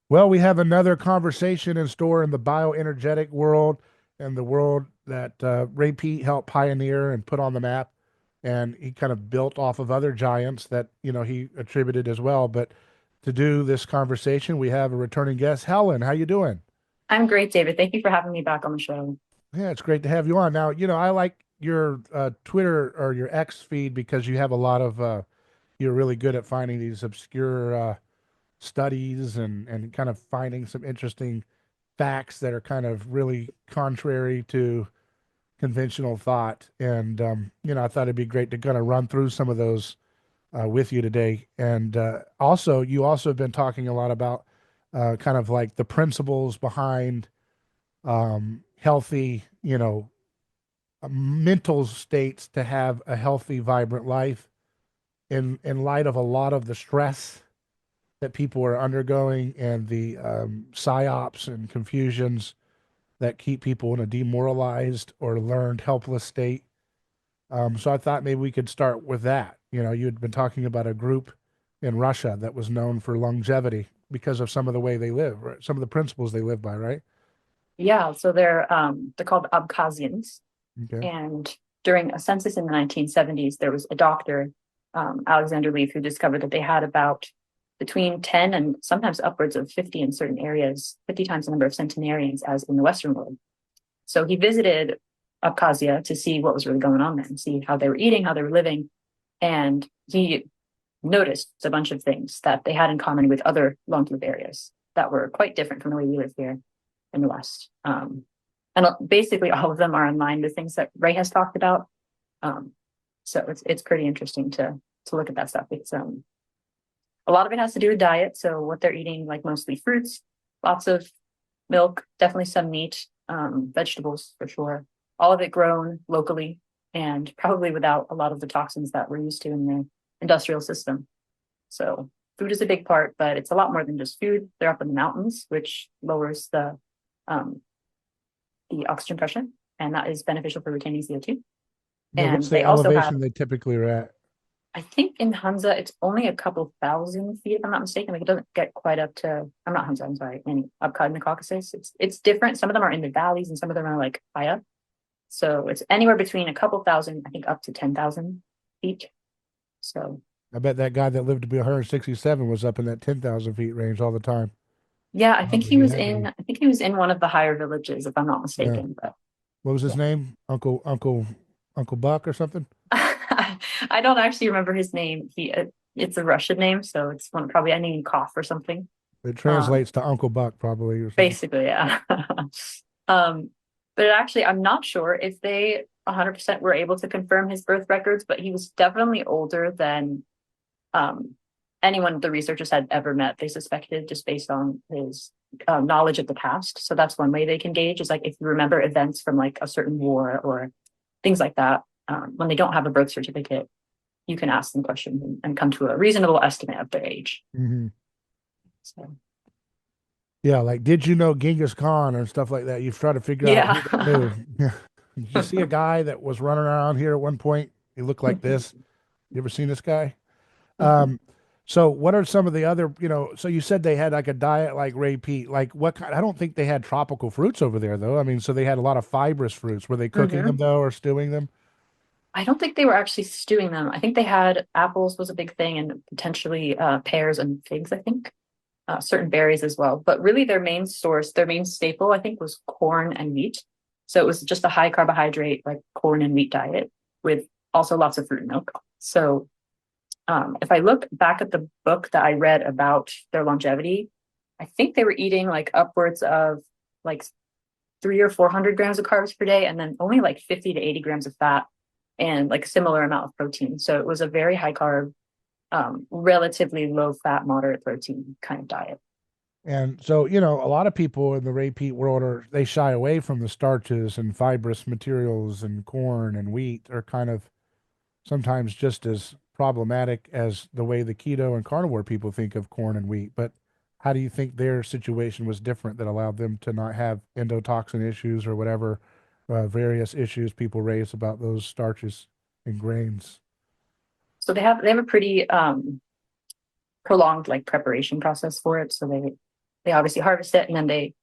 Well, we have another conversation in store in the bioenergetic world and the world that Ray Peat helped pioneer and put on the map. And he kind of built off of other giants that, he attributed as well. But to do this conversation, we have a returning guest, Helen. How you doing? I'm great, David. Thank you for having me back on the show. Yeah, it's great to have you on. Now, I like your Twitter or your X feed because you have a lot of, you're really good at finding these obscure studies and kind of finding some interesting facts that are kind of really contrary to conventional thought. And I thought it'd be great to kind of run through some of those with you today. And also, you also have been talking a lot about kind of like the principles behind healthy, mental states to have a healthy, vibrant life in light of a lot of the stress that people are undergoing and the psyops and confusions that keep people in a demoralized or learned helpless state. So I thought maybe we could start with that. You had been talking about a group in Russia that was known for longevity because of some of the way they live, right? Some of the principles they live by, right? Yeah, so they're called Abkhazians, Okay. and during a census in the 1970s, there was a doctor, Alexander Leaf, who discovered that they had about between 10 and sometimes upwards of 50 in certain areas, 50 times the number of centenarians as in the Western world. So he visited Abkhazia to see what was really going on there and see how they were eating, how they were living, and he noticed a bunch of things that they had in common with other long-lived areas that were quite different from the way we live here in the West. And basically, all of them are in line with things that Ray has talked about. Um, so it's pretty interesting to look at that stuff. It's a lot of it has to do with diet. So what they're eating, like mostly fruits, lots of milk, definitely some meat, vegetables for sure. All of it grown locally and probably without a lot of the toxins that we're used to in the industrial system. So food is a big part, but it's a lot more than just food. They're up in the mountains, which lowers um, the oxygen pressure, and that is beneficial for retaining CO2. Yeah. What's And the they also have, elevation they typically are at? I think in Hunza, it's only a couple thousand feet, if I'm not mistaken. Like it doesn't get quite up to, I'm not Hunza, I'm sorry, in Abkhaz in the Caucasus. It's different. Some of them are in the valleys and some of them are like high up. So it's anywhere between a couple thousand, I think up to 10,000 feet. So I bet that guy that lived to be 167 was up in that 10,000 feet range all the time. yeah, He had to be. I think he was in one of the higher villages, if I'm not Yeah. mistaken. But What was his yeah. name? Uncle Buck or something? I don't actually remember his name. It's a Russian name, so it's one probably ending in cough or something. It Um, translates to Uncle Buck probably or something. basically, yeah. um, but actually, I'm not sure if they 100% were able to confirm his birth records, but he was definitely older than um, anyone the researchers had ever met. They suspected just based on his knowledge of the past. So that's one way they can gauge is like if you remember events from like a certain war or things like that. When they don't have a birth certificate, you can ask them questions and come to a reasonable estimate of their age. Hmm. So Yeah, like did you know Genghis Khan or stuff like that? You've tried to figure out yeah. who that knew. Did you see a guy that was running around here at one point? He looked like this. You ever seen this guy? Um, so what are some of the other, so you said they had like a diet like Ray Peat. Like what kind? I don't think they had tropical fruits over there though. I mean, so they had a lot of fibrous fruits. Were they cooking them hmm though or stewing them? I don't think they were actually stewing them. I think they had apples was a big thing and potentially pears and figs, I think. Certain berries as well. But really, their main source, their main staple, I think, was corn and wheat. So it was just a high carbohydrate, like corn and wheat diet with also lots of fruit and milk. So if I look back at the book that I read about their longevity, I think they were eating like upwards of like 300 or 400 grams of carbs per day, and then only like 50 to 80 grams of fat and like a similar amount of protein. So it was a very high carb, relatively low fat, moderate protein kind of diet. And so, a lot of people in the Ray Peat world they shy away from the starches and fibrous materials and corn and wheat are kind of sometimes just as problematic as the way the keto and carnivore people think of corn and wheat. But how do you think their situation was different that allowed them to not have endotoxin issues or whatever various issues people raise about those starches and grains? So they have a pretty prolonged like preparation process for it. So they They obviously harvest it and then they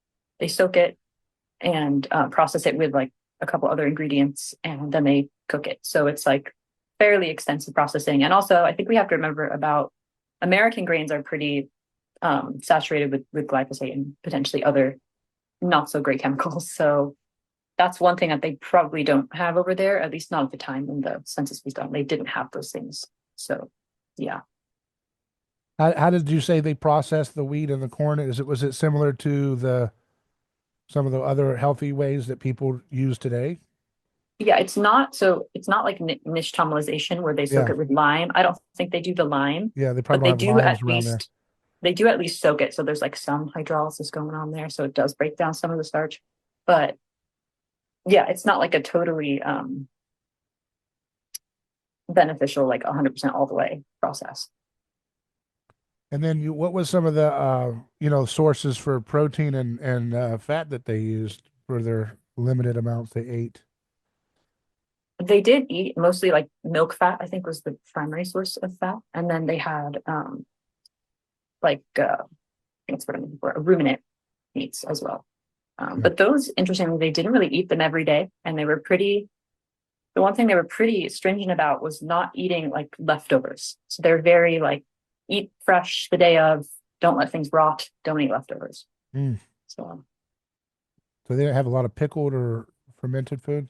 soak it and process it with like a couple other ingredients, and then they cook it. So it's like fairly extensive processing. And also, I think we have to remember about American grains are pretty saturated with glyphosate and potentially other not so great chemicals. So that's one thing that they probably don't have over there, at least not at the time when the census was done. They didn't have those things. So, yeah. How did you say they process the wheat and the corn? Was it similar to the some of the other healthy ways that people use today? Yeah, it's not like nixtamalization where they soak Yeah, it with lime. I don't think they do the lime, yeah, they but probably don't have limes around there. they do at least soak it. So there's like some hydrolysis going on there. So it does break down some of the starch. But yeah, it's not like a totally beneficial, like 100% all the way process. And then what was some of the sources for protein and fat that they used for their limited amounts they ate? They did eat mostly like milk fat, I think was the primary source of fat. And then they had like that's what I'm looking for, ruminant meats as well. Yeah. But those, interestingly, they didn't really eat them every day. And the one thing they were pretty stringent about was not eating like leftovers. So they're very like, eat fresh the day of, don't let things rot, don't eat leftovers. Mm. So So they didn't have a lot of pickled or fermented food?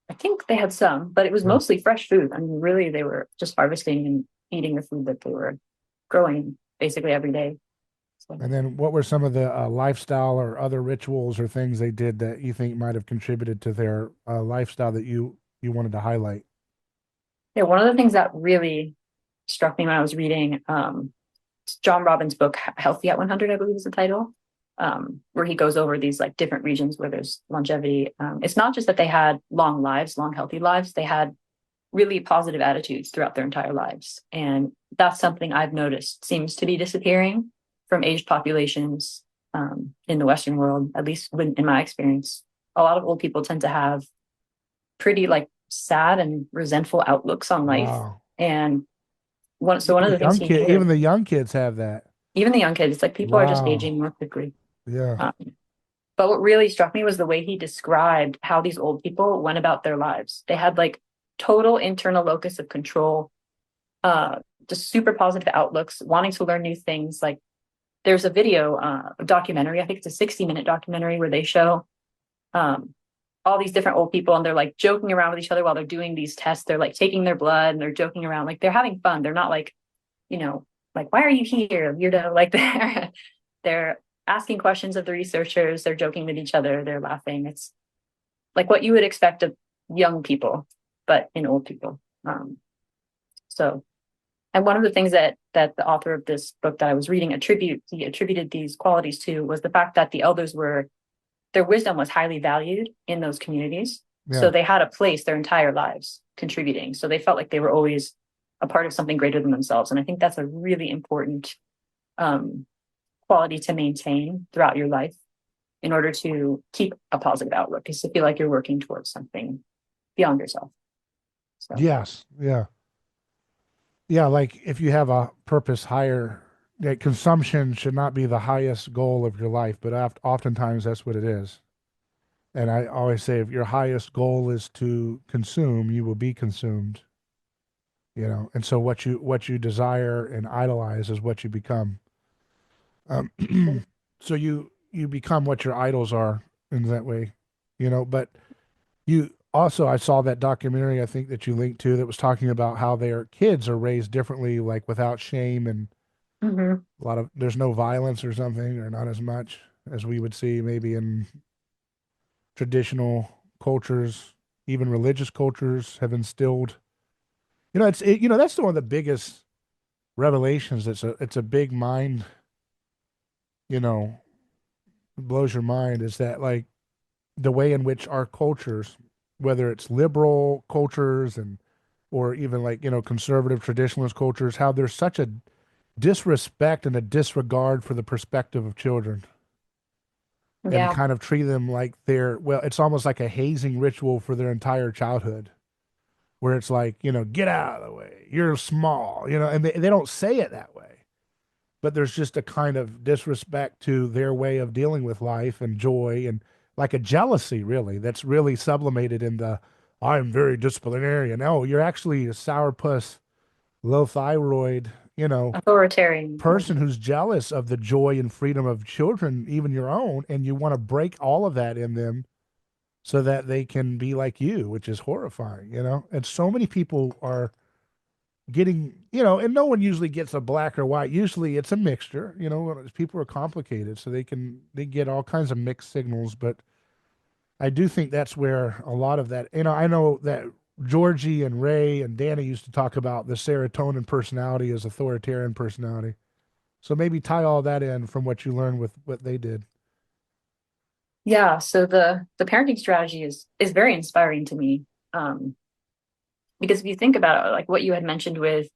I think they had some, but it was Yeah. mostly fresh food. I mean, really, they were just harvesting and eating the food that they were growing basically every day. So, And then what were some of the lifestyle or other rituals or things they did that you think might have contributed to their lifestyle that you wanted to highlight? yeah, one of the things that really struck me when I was reading John Robbins' book, Healthy at 100, I believe is the title, where he goes over these like different regions where there's longevity. It's not just that they had long lives, long, healthy lives, they had really positive attitudes throughout their entire lives. And that's something I've noticed seems to be disappearing from aged populations in the Western world, at least in my experience. A lot of old people tend to have pretty like sad and resentful outlooks on life. Wow. And one of the things he Even hears, the young kids have that. even the young kids, it's like people are just Wow. aging more quickly. Yeah. Um, but what really struck me was the way he described how these old people went about their lives. They had like total internal locus of control, uh, just super positive outlooks, wanting to learn new things. Like there's a video, a documentary, I think it's a 60-minute documentary where they show um, all these different old people and they're like joking around with each other while they're doing these tests. They're like taking their blood and they're joking around, like they're having fun. They're not like, you know, like, why are you here? Weirdo. Like they're asking questions of the researchers, they're joking with each other, they're laughing. It's like what you would expect of young people, but in old people. So, and one of the things that the author of this book that I was reading he attributed these qualities to was the fact that the elders were their wisdom was highly valued in those communities. So Yeah. they had a place their entire lives contributing. So they felt like they were always a part of something greater than themselves. And I think that's a really important um, quality to maintain throughout your life in order to keep a positive outlook, is to feel like you're working towards something beyond yourself. So, Yes. Yeah. Yeah. Like if you have a purpose higher, that consumption should not be the highest goal of your life, but oftentimes that's what it is. And I always say, if your highest goal is to consume, you will be consumed. And so what you desire and idolize is what you become. Um, so you become what your idols are in that way, But you also, I saw that documentary I think that you linked to that was talking about how their kids are raised differently, like without shame and mhm. there's no violence or something, or not as much as we would see maybe in traditional cultures, even religious cultures have instilled. That's one of the biggest revelations. It's a big mind, you know, blows your mind is that like the way in which our cultures, whether it's liberal cultures and or even like, conservative traditionalist cultures, how there's such a disrespect and a disregard for the perspective of children and Yeah, kind of treat them like it's almost like a hazing ritual for their entire childhood where it's like, get out of the way. You're small, and they don't say it that way. but there's just a kind of disrespect to their way of dealing with life and joy, and like a jealousy really that's really sublimated in the I'm very disciplinarian. No, you're actually a sourpuss, low thyroid, Authoritarian. person who's jealous of the joy and freedom of children, even your own, and you want to break all of that in them so that they can be like you, which is horrifying. And so many people are getting, and no one usually gets a black or white. Usually it's a mixture. People are complicated, so they get all kinds of mixed signals, but I do think that's where a lot of that, I know that Georgie and Ray and Danny used to talk about the serotonin personality as authoritarian personality. So maybe tie all that in from what you learned with what they did. Yeah, so the parenting strategy is very inspiring to me. Because if you think about it, like what you had mentioned with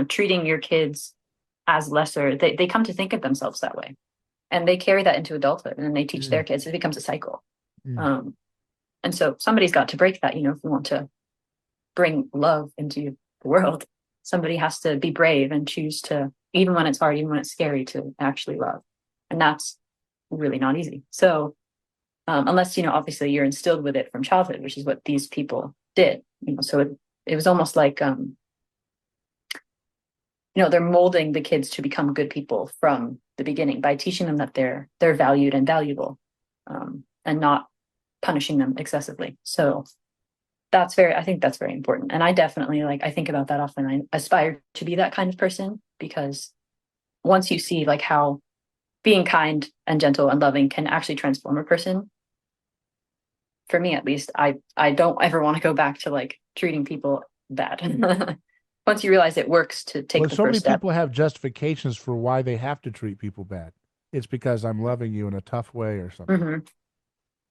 treating your kids as lesser, they come to think of themselves that way. And they carry that into adulthood, and then they teach their kids. It becomes a cycle. Mm. And so somebody's got to break that, if we want to bring love into the world. Somebody has to be brave and choose to, even when it's hard, even when it's scary, to actually love. And that's really not easy. So unless, obviously you're instilled with it from childhood, which is what these people did. So it was almost like, they're molding the kids to become good people from the beginning by teaching them that they're valued and valuable, and not punishing them excessively. So I think that's very important. And I definitely, I think about that often. I aspire to be that kind of person, because once you see how being kind and gentle and loving can actually transform a person, for me at least, I don't ever want to go back to treating people bad. Once you realize it works to take Well, the so many first step. people have justifications for why they have to treat people bad. It's because I'm loving you in a tough way or something. Mm-hmm.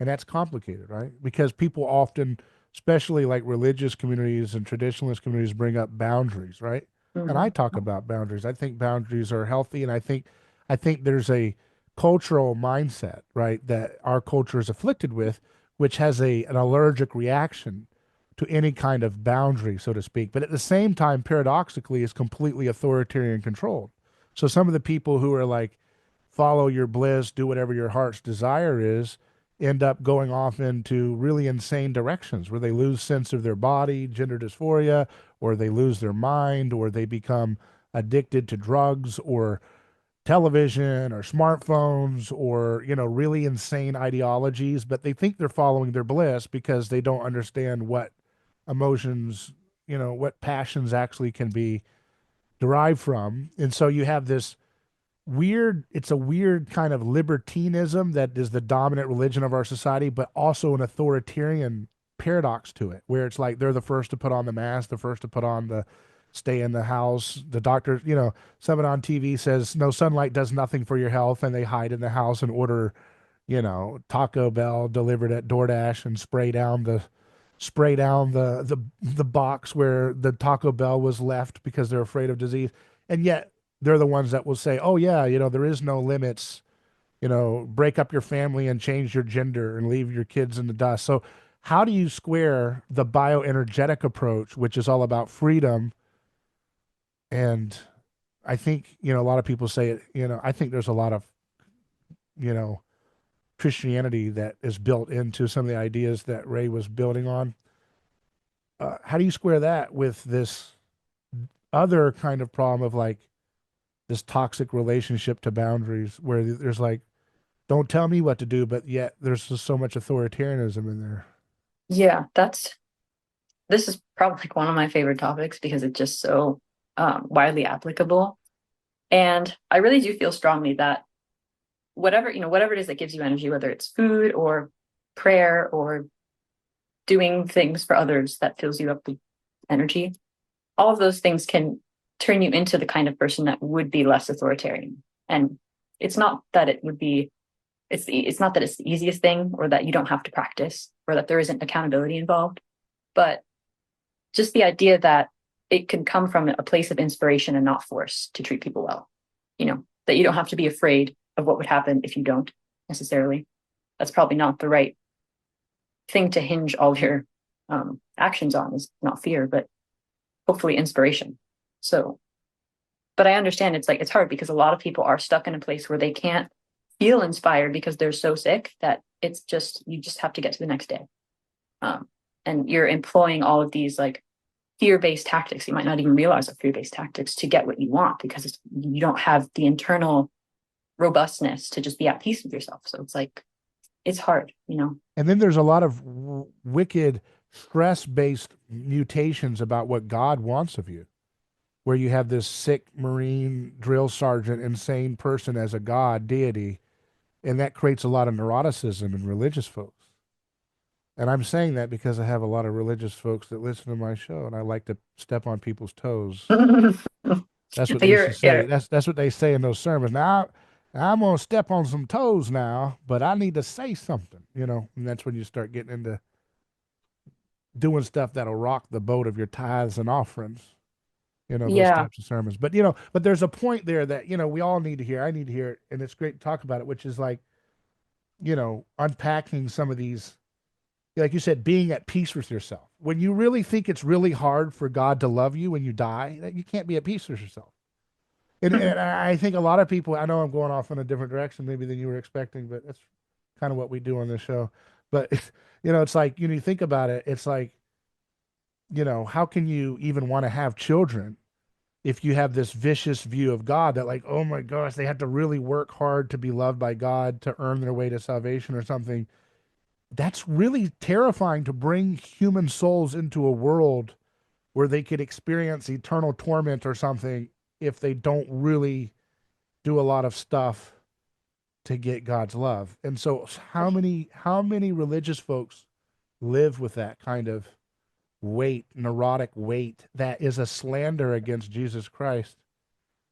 And that's complicated, right? Because people often, especially like religious communities and traditionalist communities, bring up boundaries, right? And I talk about boundaries. I think boundaries are healthy, and I think there's a cultural mindset, right, that our culture is afflicted with, which has an allergic reaction to any kind of boundary, so to speak. But at the same time, paradoxically, is completely authoritarian controlled. So some of the people who are like, follow your bliss, do whatever your heart's desire is, end up going off into really insane directions where they lose sense of their body, gender dysphoria, or they lose their mind, or they become addicted to drugs or television or smartphones, or really insane ideologies, but they think they're following their bliss because they don't understand what emotions, what passions actually can be derived from. And so you have this it's a weird kind of libertinism that is the dominant religion of our society, but also an authoritarian paradox to it, where it's like they're the first to put on the mask, the first to put on the stay in the house. The doctor, someone on TV says no, sunlight does nothing for your health, and they hide in the house and order, Taco Bell delivered at DoorDash and spray down the box where the Taco Bell was left because they're afraid of disease. And yet they're the ones that will say, "Oh yeah, there is no limits. Break up your family and change your gender and leave your kids in the dust." So how do you square the bioenergetic approach, which is all about freedom? And I think, a lot of people say it, I think there's a lot of, you know, Christianity that is built into some of the ideas that Ray was building on. How do you square that with this other kind of problem of like this toxic relationship to boundaries where there's like, don't tell me what to do, but yet there's just so much authoritarianism in there. Yeah, this is probably one of my favorite topics because it's just so widely applicable. And I really do feel strongly that whatever it is that gives you energy, whether it's food or prayer or doing things for others that fills you up with energy, all of those things can turn you into the kind of person that would be less authoritarian. And it's not that it would be, it's not that it's the easiest thing or that you don't have to practice or that there isn't accountability involved, but just the idea that it can come from a place of inspiration and not force to treat people well, that you don't have to be afraid of what would happen if you don't necessarily. That's probably not the right thing to hinge all your actions on, is not fear, but hopefully inspiration. So but I understand it's like it's hard because a lot of people are stuck in a place where they can't feel inspired because they're so sick that it's just you just have to get to the next day. Um, and you're employing all of these like fear-based tactics. You might not even realize are fear-based tactics to get what you want because you don't have the internal robustness to just be at peace with yourself. So it's like it's hard, you know. And then there's a lot of wicked stress-based mutations about what God wants of you, where you have this sick Marine drill sergeant, insane person as a god, deity, and that creates a lot of neuroticism in religious folks. And I'm saying that because I have a lot of religious folks that listen to my show, and I like to step on people's toes. That's what they used to say. You're That's what they say in those sermons. Now, I'm gonna step on some toes now, but I need to say something, And that's when you start getting into doing stuff that'll rock the boat of your tithes and offerings. Those yeah, types of sermons. But but there's a point there that we all need to hear. I need to hear it, and it's great to talk about it, which is like unpacking some of these, like you said, being at peace with yourself. When you really think it's really hard for God to love you when you die, that you can't be at peace with yourself. And I think a lot of people, I know I'm going off in a different direction maybe than you were expecting, but that's kind of what we do on this show. But, it's like, you think about it, it's like, how can you even want to have children if you have this vicious view of God that, like, oh my gosh, they have to really work hard to be loved by God to earn their way to salvation or something? That's really terrifying, to bring human souls into a world where they could experience eternal torment or something if they don't really do a lot of stuff to get God's love. And so how many religious folks live with that kind of weight, neurotic weight that is a slander against Jesus Christ?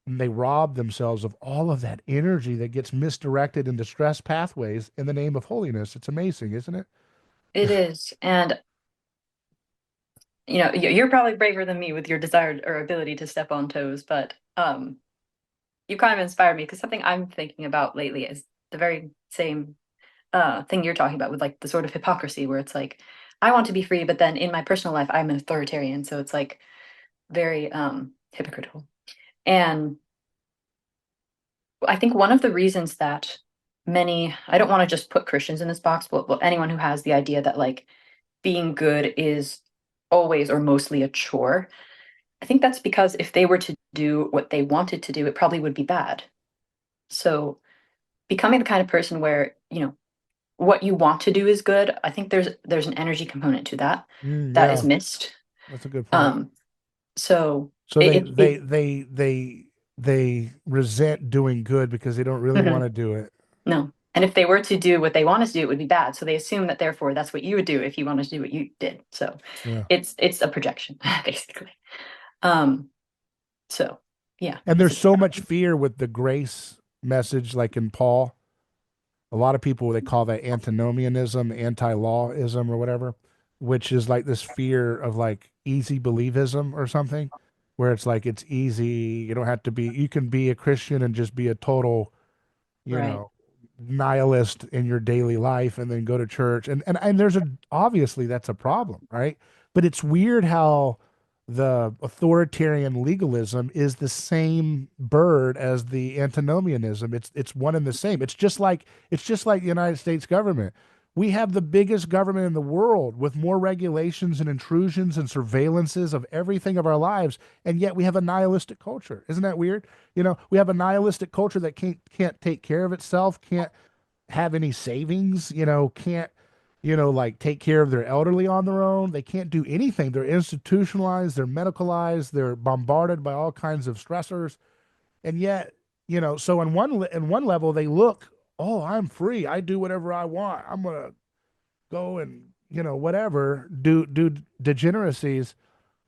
And they rob themselves of all of that energy that gets misdirected into stress pathways in the name of holiness. It's amazing, isn't it? it is. And you know, you're probably braver than me with your desire or ability to step on toes, but you kind of inspired me because something I'm thinking about lately is the very same thing you're talking about with like the sort of hypocrisy where it's like I want to be free, but then in my personal life I'm an authoritarian, so it's like very hypocritical. And I think one of the reasons that many, I don't want to just put Christians in this box, but anyone who has the idea that like being good is always or mostly a chore, I think that's because if they were to do what they wanted to do, it probably would be bad. So becoming the kind of person where, you know, what you want to do is good, I think there's an energy component to that that is Yeah, missed. that's a good point. Um, so So it, they it, they it they they they resent doing good because they don't really want mhm, to do it. no. And if they were to do what they wanted to do, it would be bad. So they assume that therefore that's what you would do if you wanted to do what you did. So Yeah. it's a projection, basically. Um, so yeah, And it's there's a so much fear with the grace message, like in Paul. A lot of people, they call that antinomianism, anti-lawism, or whatever, which is like this fear of like easy believism or something, where it's like it's easy. You don't have to be. You can be a Christian and just be a total, you right. know, nihilist in your daily life and then go to church. And there's obviously that's a problem, right? But it's weird how the authoritarian legalism is the same bird as the antinomianism. It's one and the same. It's just like the United States government. We have the biggest government in the world with more regulations and intrusions and surveillances of everything of our lives, and yet we have a nihilistic culture. Isn't that weird? We have a nihilistic culture that can't take care of itself, can't have any savings, can't, like take care of their elderly on their own. They can't do anything. They're institutionalized, they're medicalized, they're bombarded by all kinds of stressors. And yet, so in one level they look, oh, I'm free. I do whatever I want. I'm gonna go and, whatever, do degeneracies,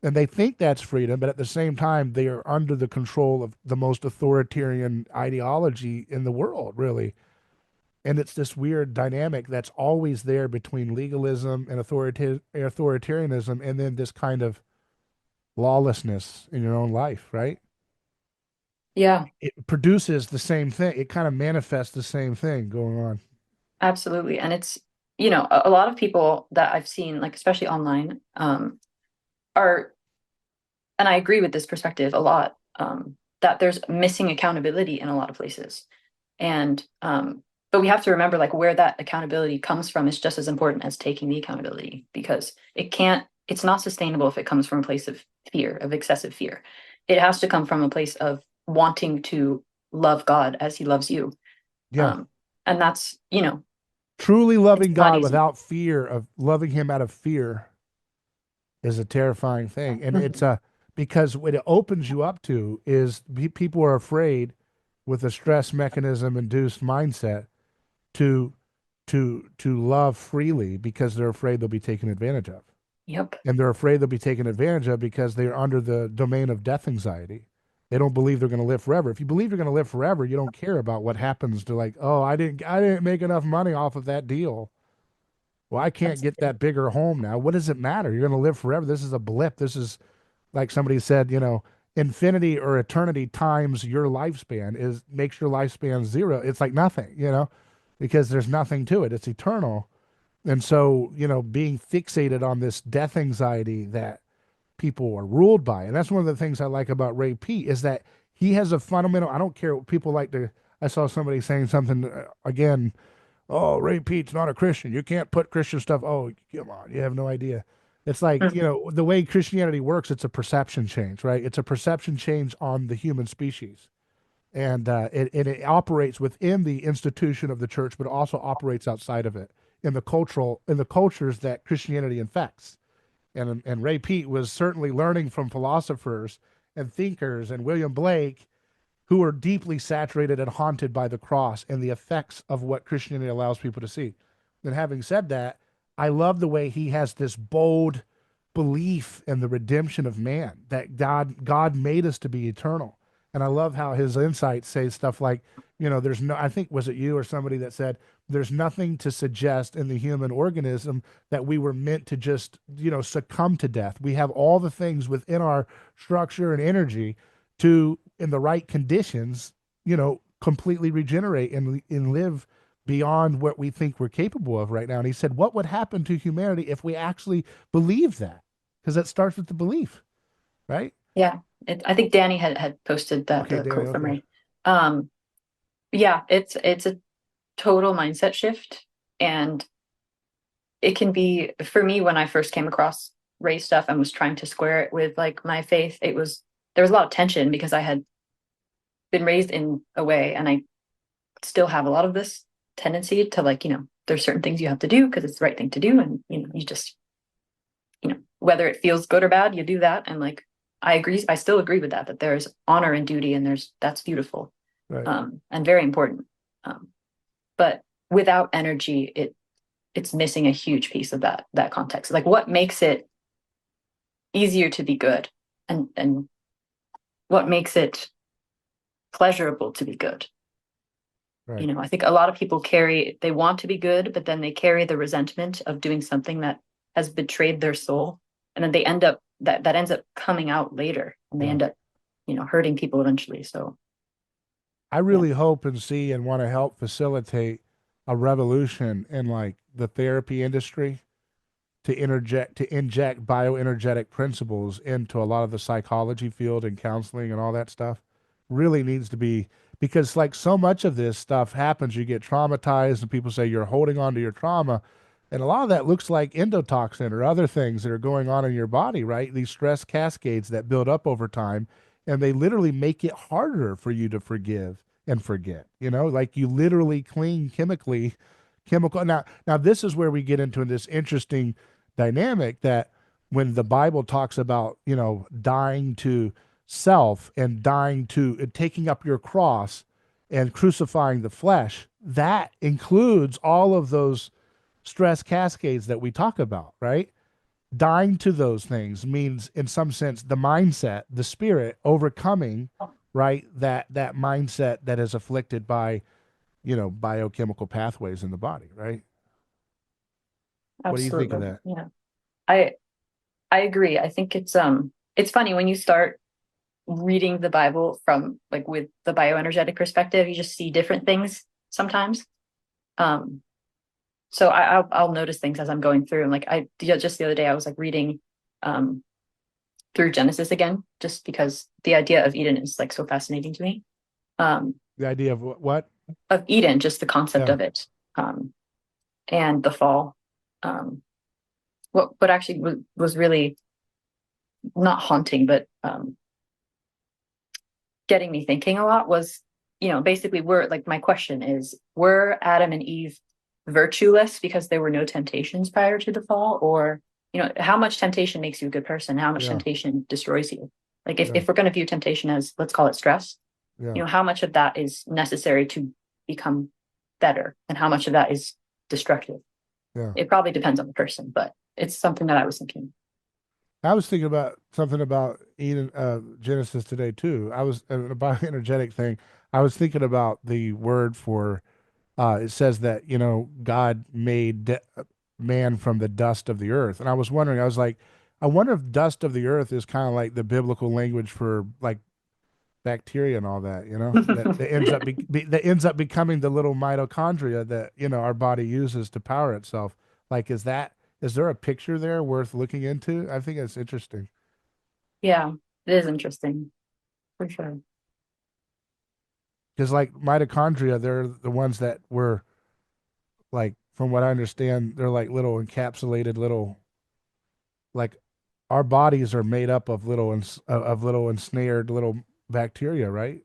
and they think that's freedom, but at the same time, they are under the control of the most authoritarian ideology in the world, really. And it's this weird dynamic that's always there between legalism and authoritarianism, and then this kind of lawlessness in your own life, right? Yeah, It produces the same thing. It kind of manifests the same thing going on. absolutely. And it's, you know, a lot of people that I've seen, like especially online, are, and I agree with this perspective a lot, that there's missing accountability in a lot of places. And but we have to remember, like, where that accountability comes from is just as important as taking the accountability, because it's not sustainable if it comes from a place of fear, of excessive fear. It has to come from a place of wanting to love God as he loves you. Yeah. And that's, Truly it's loving not God easy. without fear of loving him out of fear is a terrifying thing. And it's Mhm. a because what it opens you up to is people are afraid with a stress mechanism induced mindset to to love freely because they're afraid they'll be taken advantage of. Yep. And they're afraid they'll be taken advantage of because they're under the domain of death anxiety. They don't believe they're going to live forever. If you believe you're going to live forever, you don't care about what happens to, like, oh, I didn't make enough money off of that deal. Well, I can't That's get that bigger home now. What does it matter? You're going to live forever. This is a blip. This is, like somebody said, infinity or eternity times your lifespan is makes your lifespan zero. It's like nothing, because there's nothing to it. It's eternal. And so, being fixated on this death anxiety that people are ruled by. And that's one of the things I like about Ray Peat is that he has a fundamental, I don't care what people like to, I saw somebody saying something again, oh, Ray Peat's not a Christian. You can't put Christian stuff. Oh, come on. You have no idea. It's like, Mhm. the way Christianity works, it's a perception change, right? It's a perception change on the human species. And it operates within the institution of the church, but it also operates outside of it in the cultures that Christianity infects. And Ray Peat was certainly learning from philosophers and thinkers and William Blake, who are deeply saturated and haunted by the cross and the effects of what Christianity allows people to see. And having said that, I love the way he has this bold belief in the redemption of man, that God made us to be eternal. And I love how his insights say stuff like, there's no, I think, was it you or somebody that said, there's nothing to suggest in the human organism that we were meant to just, succumb to death. We have all the things within our structure and energy to, in the right conditions, completely regenerate and live beyond what we think we're capable of right now. And he said, what would happen to humanity if we actually believed that? Because it starts with the belief, right? Yeah. I think Danny had posted Okay, the Danny. quote from Okay, Ray. Yeah, it's a total mindset shift. And it can be, for me, when I first came across Ray stuff and was trying to square it with, like, my faith, there was a lot of tension because I had been raised in a way, and I still have a lot of this tendency to, like, there's certain things you have to do because it's the right thing to do. And, you just, whether it feels good or bad, you do that. And, like, I still agree with that there's honor and duty, and that's beautiful, right. and very important. Um, but without energy, it's missing a huge piece of that context. Like, what makes it easier to be good, and what makes it pleasurable to be good. Right. I think a lot of people they want to be good, but then they carry the resentment of doing something that has betrayed their soul. And then they end up, that ends up coming out later, and they Yeah. end up, hurting people eventually. So, I yeah, really hope and see and want to help facilitate a revolution in, like, the therapy industry to inject bioenergetic principles into a lot of the psychology field and counseling and all that stuff. Really needs to be, because, like, so much of this stuff happens, you get traumatized and people say you're holding on to your trauma, and a lot of that looks like endotoxin or other things that are going on in your body, right? These stress cascades that build up over time, and they literally make it harder for you to forgive and forget. Like, you literally clean chemical. Now this is where we get into this interesting dynamic that when the Bible talks about, dying to self and dying to taking up your cross and crucifying the flesh, that includes all of those stress cascades that we talk about, right? Dying to those things means, in some sense, the mindset, the spirit overcoming, right? That mindset that is afflicted by, biochemical pathways in the body, right? What do you think of absolutely. that? Yeah. I agree. I think it's funny when you start reading the Bible from, like, with the bioenergetic perspective, you just see different things sometimes. Um, so I'll notice things as I'm going through. And, like, just the other day, I was, like, reading, um, through Genesis again, just because the idea of Eden is like so fascinating to me. Um, The idea of what? of Eden, just the concept Yeah. of it, and the fall. What actually was really not haunting, but getting me thinking a lot was, basically we're like, my question is, were Adam and Eve virtueless because there were no temptations prior to the fall? Or, how much temptation makes you a good person? How much Yeah. temptation destroys you? Like if, Yeah. if we're going to view temptation as, let's call it stress, Yeah. how much of that is necessary to become better and how much of that is destructive? Yeah. It probably depends on the person, but it's something that I was thinking. I was thinking about something about Eden, Genesis today too. I was a bioenergetic thing. I was thinking about the word for. It says that God made man from the dust of the earth, and I was wondering. I was like, I wonder if dust of the earth is kind of like the biblical language for like bacteria and all that. That ends up becoming the little mitochondria that our body uses to power itself. Like, is there a picture there worth looking into? I think it's interesting. Yeah, it is interesting for sure. Because like mitochondria, they're the ones that were like, from what I understand, they're like little encapsulated little, like our bodies are made up of little ensnared little bacteria, right?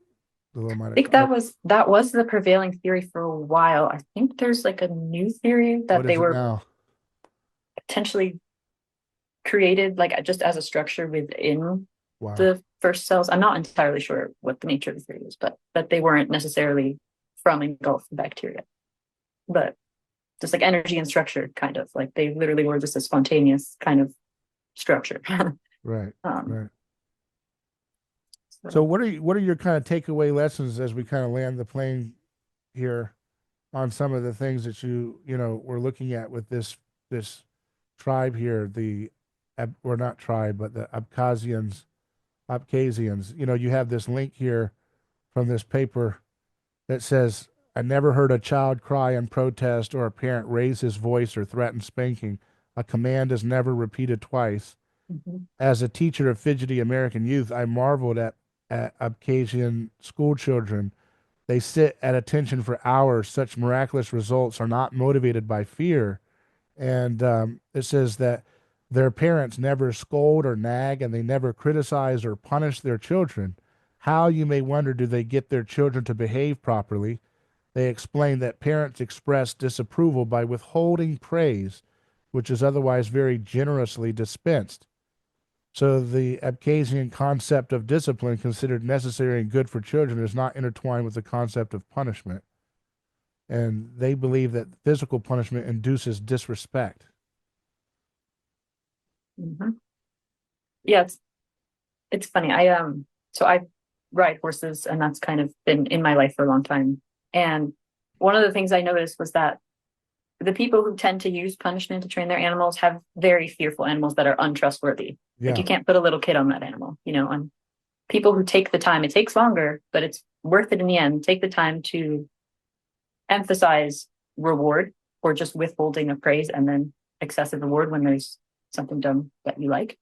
The little I think mitochondria. that was the prevailing theory for a while. I think there's like a new theory What that they is it were now? potentially created like just as a structure within Wow. the first cells. I'm not entirely sure what the nature of the theory is, but that they weren't necessarily from engulfed bacteria, but just like energy and structure, kind of like they literally were just a spontaneous kind of structure. Right. um, Right. So so what are your kind of takeaway lessons as we kind of land the plane here on some of the things that we're looking at with this tribe here, or not tribe, but the Abkhazians. You have this link here from this paper that says, I never heard a child cry in protest or a parent raise his voice or threaten spanking. A command is never repeated twice. mhm. As a teacher of fidgety American youth, I marveled at Abkhazian school children. They sit at attention for hours. Such miraculous results are not motivated by fear. And it says that their parents never scold or nag, and they never criticize or punish their children. How, you may wonder, do they get their children to behave properly? They explain that parents express disapproval by withholding praise, which is otherwise very generously dispensed. So the Abkhazian concept of discipline, considered necessary and good for children, is not intertwined with the concept of punishment. And they believe that physical punishment induces disrespect. Mhm. Yeah, it's funny. So I ride horses, and that's kind of been in my life for a long time. And one of the things I noticed was that the people who tend to use punishment to train their animals have very fearful animals that are untrustworthy. Like Yeah, you can't put a little kid on that animal, and people who take the time, it takes longer, but it's worth it in the end. Take the time to emphasize reward or just withholding of praise and then excessive reward when there's something done that you like.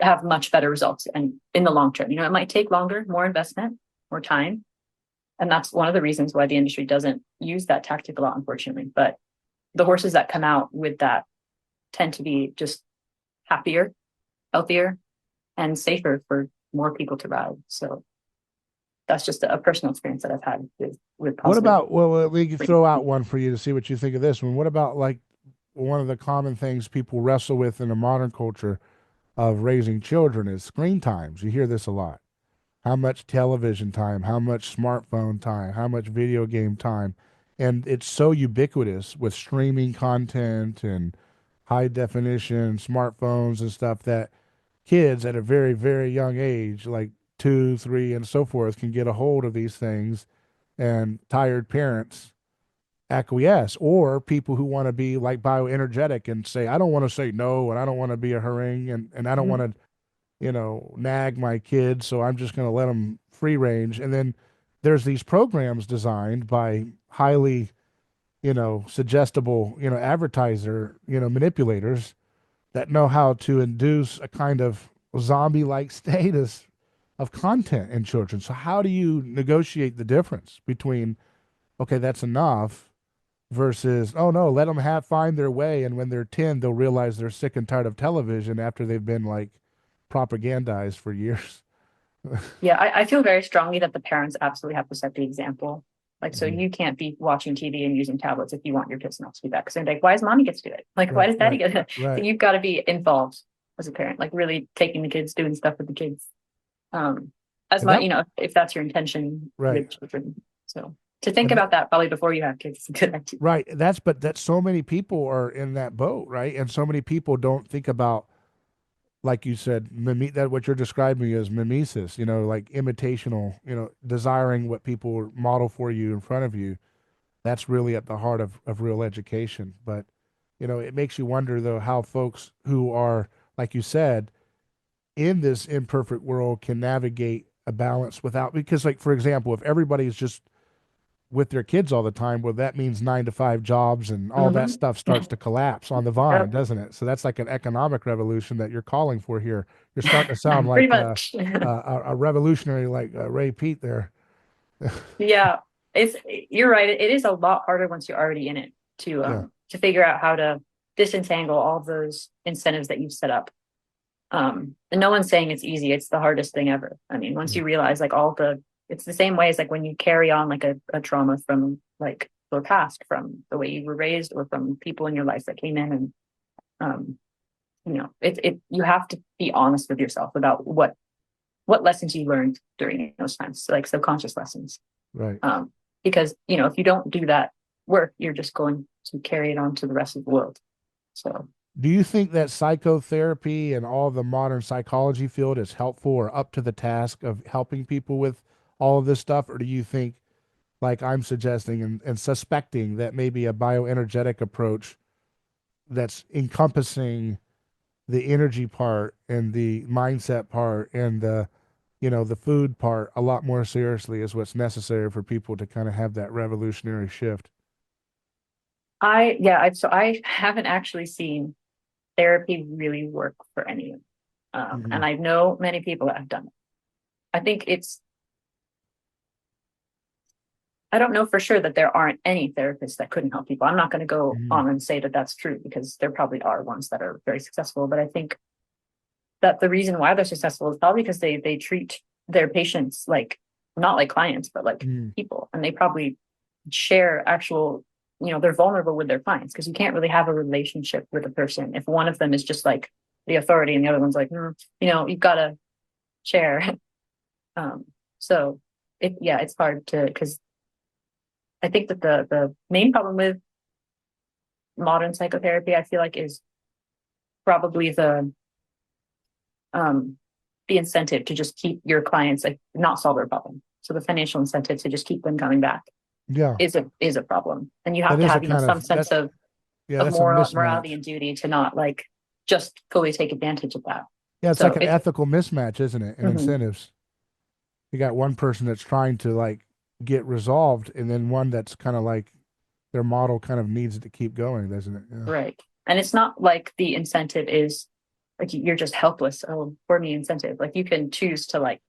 Have much better results and in the long term. It might take longer, more investment, more time. And that's one of the reasons why the industry doesn't use that tactic a lot, unfortunately. But the horses that come out with that tend to be just happier, healthier, and safer for more people to ride. So that's just a personal experience that I've had with what positive. about, well, we can throw out one for you to see what you think of this one. What about like one of the common things people wrestle with in the modern culture of raising children is screen times? You hear this a lot. How much television time, how much smartphone time, how much video game time. And it's so ubiquitous with streaming content and high definition smartphones and stuff that kids at a very, very young age, like 2, 3, and so forth, can get a hold of these things, and tired parents acquiesce, or people who want to be like bioenergetic and say, I don't want to say no, and I don't want to be a harangue, and I don't want Mhm. to nag my kids, so I'm just going to let them free range. And then there's these programs designed by highly, suggestible, advertiser, manipulators that know how to induce a kind of zombie-like status of content in children. So how do you negotiate the difference between, okay, that's enough, versus, oh no, let them find their way, and when they're 10 they'll realize they're sick and tired of television after they've been like propagandized for years. Yeah, I feel very strongly that the parents absolutely have to set the example. Like, so Mhm. you can't be watching TV and using tablets if you want your kids not to do that. Because they're like, why does mommy get to do it? Like, why Right, does daddy right, get it? So right. you've got to be involved as a parent, like really taking the kids, doing stuff with the kids. As And much, that, if that's your intention right. with children. So to think And that, about that probably before you have kids is a good idea. right. But so many people are in that boat, right? And so many people don't think about, like you said, that what you're describing is mimesis, like imitational, desiring what people model for you in front of you. That's really at the heart of real education. But, it makes you wonder, though, how folks who are, like you said, in this imperfect world can navigate a balance without, because, like, for example, if everybody's just with their kids all the time, well, that means 9 to 5 jobs and all that Mm-hmm. stuff starts to collapse on the vine, Yep. doesn't it? So that's like an economic revolution that you're calling for here. You're starting to sound Pretty like much. a revolutionary, like Ray Peat there. Yeah, you're right. It is a lot harder once you're already in it Yeah. to figure out how to disentangle all those incentives that you've set up. And no one's saying it's easy. It's the hardest thing ever. I mean, once Mm. you realize like it's the same way as like when you carry on like a trauma from like your past, from the way you were raised or from people in your life that came in and um, you have to be honest with yourself about what lessons you learned during those times, like subconscious lessons. Right. Um, because if you don't do that work, you're just going to carry it on to the rest of the world. So Do you think that psychotherapy and all the modern psychology field is helpful or up to the task of helping people with all of this stuff? Or do you think, like I'm suggesting and suspecting, that maybe a bioenergetic approach that's encompassing the energy part and the mindset part and the food part a lot more seriously is what's necessary for people to kind of have that revolutionary shift? I haven't actually seen therapy really work for anyone. Hmm. And I know many people that have done it. I think I don't know for sure that there aren't any therapists that couldn't help people. I'm not going to go Hmm. on and say that that's true because there probably are ones that are very successful. But I think that the reason why they're successful is probably because they treat their patients like not like clients, but like Mm. people. And they probably share actual, they're vulnerable with their clients because you can't really have a relationship with a person if one of them is just like the authority and the other one's like, you've got to share. So it's hard to, because I think that the main problem with modern psychotherapy, I feel like, is probably um the incentive to just keep your clients, like, not solve their problem. So the financial incentive to just keep them coming back Yeah, is a problem. And you that have to is a have, kind some of sense of yeah, that's a morality mismatch. and duty to not like just fully take advantage of that. Yeah, it's like So an it's ethical mismatch, isn't it? In mhm. incentives, you got one person that's trying to like get resolved, and then one that's kind of like their model kind of needs it to keep going, doesn't it? Yeah. Right. And it's not like the incentive is like you're just helpless. Oh, for me incentive. Like you can choose to like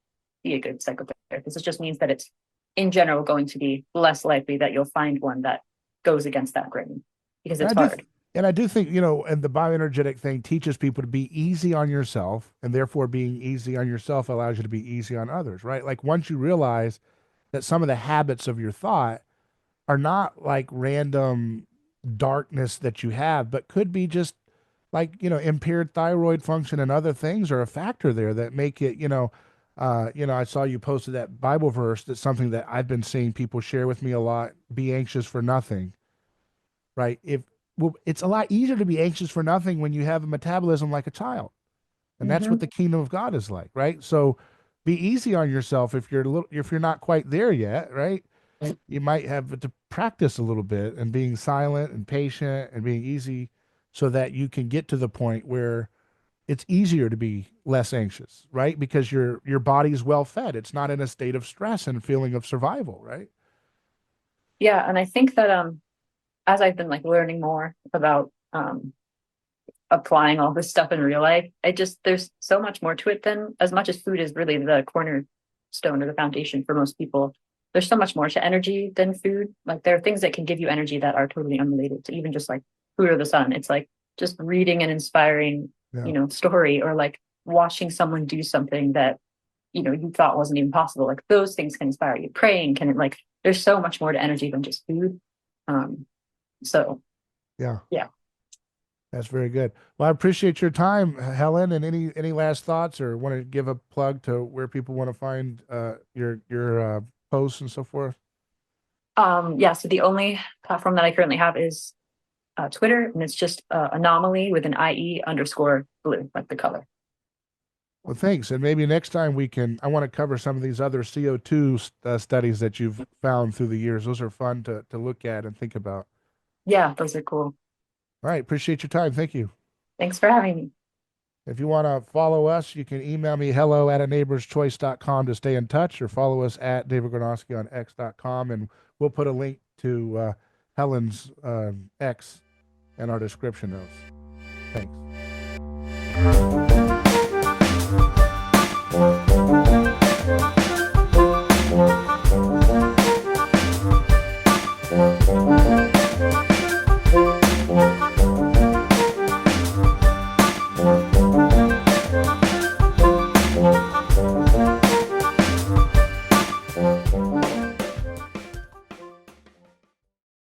be a good psychotherapist. It just means that it's in general going to be less likely that you'll find one that goes against that grain because And it's I do, hard. and I do think, and the bioenergetic thing teaches people to be easy on yourself, and therefore being easy on yourself allows you to be easy on others, right? Like once you realize that some of the habits of your thought are not like random darkness that you have, but could be just like, impaired thyroid function and other things are a factor there that make it, I saw you posted that Bible verse. That's something that I've been seeing people share with me a lot. Be anxious for nothing, right? It's a lot easier to be anxious for nothing when you have a metabolism like a child. And that's what Mm-hmm. the kingdom of God is like, right? So be easy on yourself if you're not quite there yet, right? You might have to practice a little bit and being silent and patient and being easy so that you can get to the point where it's easier to be less anxious, right? Because your body's well fed. It's not in a state of stress and feeling of survival, right? Yeah. And I think that as I've been like learning more about applying all this stuff in real life. There's so much more to it than, as much as food is really the cornerstone or the foundation for most people. There's so much more to energy than food. Like there are things that can give you energy that are totally unrelated to even just like food or the sun. It's like just reading an inspiring, story, or like watching someone do something that, you thought wasn't even possible. Like those things can inspire you. Praying can, like, there's so much more to energy than just food. So yeah. That's very good. Well, I appreciate your time, Helen. And any last thoughts, or want to give a plug to where people want to find your posts and so forth? So the only platform that I currently have is Twitter, and it's just anomaly with an IE_blue, like the color. Well, thanks. And maybe next time I want to cover some of these other CO2 studies that you've found through the years. Those are fun to look at and think about. Yeah, those are cool. All right. Appreciate your time. Thank you. Thanks for having me. If you want to follow us, you can email me hello@aneighborschoice.com to stay in touch, or follow us at David Gornoski on x.com. And we'll put a link to Helen's X in our description notes. Thanks.